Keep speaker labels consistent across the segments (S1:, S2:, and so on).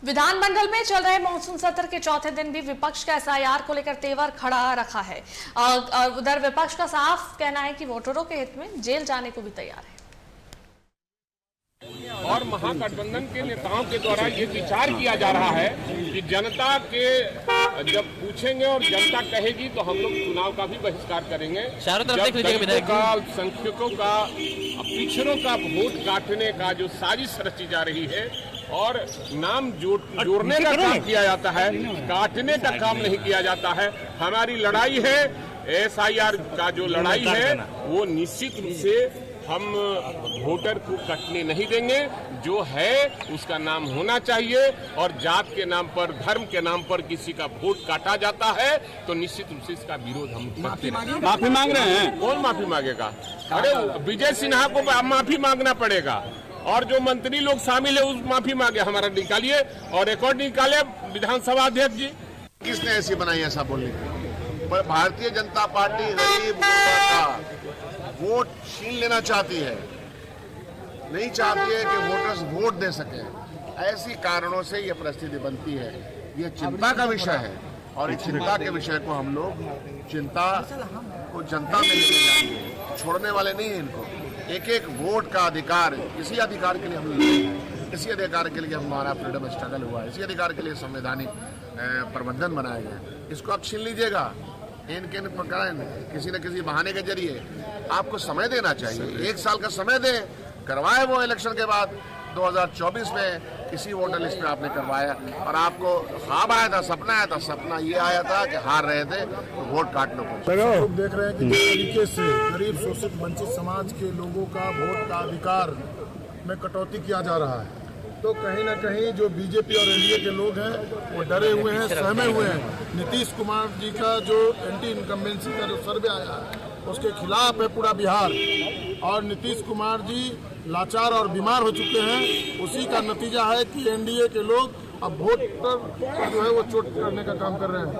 S1: विधानमंडल में चल रहे मानसून सत्र के चौथे दिन भी विपक्ष का एसआईआर को लेकर तेवर खड़ा रखा है। उधर विपक्ष का साफ कहना है कि वोटरों के हित में जेल जाने को भी तैयार है।
S2: और महागठबंधन के नेताओं के द्वारा ये विचार किया जा रहा है कि जनता के जब पूछेंगे और जनता कहेगी तो हम लोग चुनाव का भी बहिष्कार करेंगे। संख्यकों का पिछड़ों का वोट काटने का जो साजिश रची जा रही है और नाम जोड़ने का काम किया जाता है, काटने का काम नहीं किया जाता है। हमारी लड़ाई है एसआईआर का जो लड़ाई है वो निश्चित रूप से हम वोटर को कटने नहीं देंगे। जो है उसका नाम होना चाहिए और जात के नाम पर, धर्म के नाम पर किसी का वोट काटा जाता है तो निश्चित रूप से इसका विरोध हम माफी मांग रहे हैं। कौन माफी मांगेगा? अरे विजय सिन्हा को माफी मांगना पड़ेगा और जो मंत्री लोग शामिल है उस माफी मांगे, हमारा निकालिए और रिकॉर्ड निकाले विधानसभा अध्यक्ष जी।
S3: किसने ऐसी बनाई ऐसा बोलने की? पर भारतीय जनता पार्टी गरीब का वोट छीन लेना चाहती है, नहीं चाहती है कि वोटर्स वोट दे सके। ऐसी कारणों से ये परिस्थिति बनती है। ये चिंता का विषय है और इस चिंता के विषय को हम लोग चिंता को जनता में लेके जाएंगे, छोड़ने वाले नहीं हैं इनको। एक एक वोट का अधिकार, इसी अधिकार के लिए हम लड़े हैं, इसी अधिकार के लिए हमारा फ्रीडम स्ट्रगल हुआ है, इसी अधिकार के लिए संवैधानिक प्रबंधन बनाया गया। इसको आप छीन लीजिएगा इनके प्रकार किसी न किसी बहाने के जरिए। आपको समय देना चाहिए, 1 साल का समय दें, करवाए वो इलेक्शन के बाद 2024 में किसी वोटर लिस्ट में आपने करवाया और आपको ख्वाब आया था, सपना ये आया था कि हार रहे थे तो वोट काट लो।
S4: लोग देख रहे हैं कि जिस तरीके से गरीब शोषित वंचित समाज के लोगों का वोट का अधिकार में कटौती किया जा रहा है, तो कहीं ना कहीं जो बीजेपी और एनडीए के लोग हैं वो डरे हुए हैं, सहमे हुए हैं। नीतीश कुमार जी का जो एंटी इनकम्बेंसी का जो सर्वे आया है उसके खिलाफ है पूरा बिहार और नीतीश कुमार जी लाचार और बीमार हो चुके हैं। उसी का नतीजा है कि एनडीए के लोग अब वोट पर जो है वो चोट करने का काम कर रहे हैं।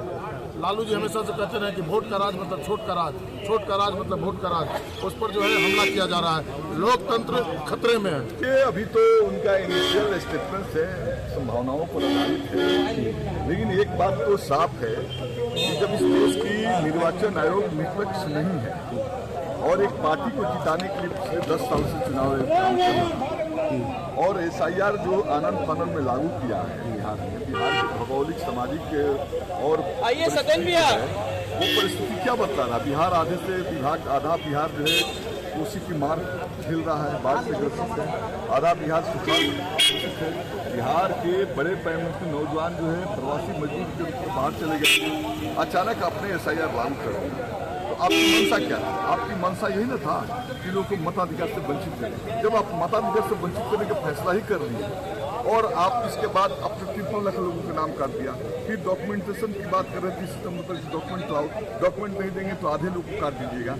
S4: लालू जी हमेशा से कहते रहे कि वोट का राज मतलब छोट का राज, छोट का राज मतलब वोट का राज। उस पर जो है हमला किया जा रहा है, लोकतंत्र खतरे में है।
S5: कि अभी तो उनका इनिशियल स्टेटमेंट है, संभावनाओं पर आधारित है, लेकिन एक बात तो साफ है कि जब इस देश की निर्वाचन आयोग निष्पक्ष नहीं है और एक पार्टी को जिताने के लिए पिछले 10 साल से चुनाव और एसआईआर जो आनंद फानंद में लागू किया है बिहार के भौगोलिक सामाजिक और वो परिस्थिति क्या बता रहा है? बिहार आधा बिहार जो है उसी की मार झेल रहा है, बाढ़ से ग्रसित है, आधा बिहार सुखाड़ ग्रसित है। बिहार के बड़े पैमाने पर नौजवान जो है प्रवासी मजदूर के रूप में बाहर चले गए, अचानक अपने एसआईआर लागू कर दिया। तो आपकी मंशा क्या है? आपकी मंशा यही न था कि लोगों को मताधिकार से वंचित करें। जब आप मताधिकार से वंचित करने का फैसला ही कर लिए और आप इसके बाद अपने 53 लाख लोगों के नाम काट दिया, फिर डॉक्यूमेंटेशन की बात कर रहे थे, 30 सितंबर तक डॉक्यूमेंट लाओ, डॉक्यूमेंट नहीं देंगे तो आधे लोग को काट दीजिएगा।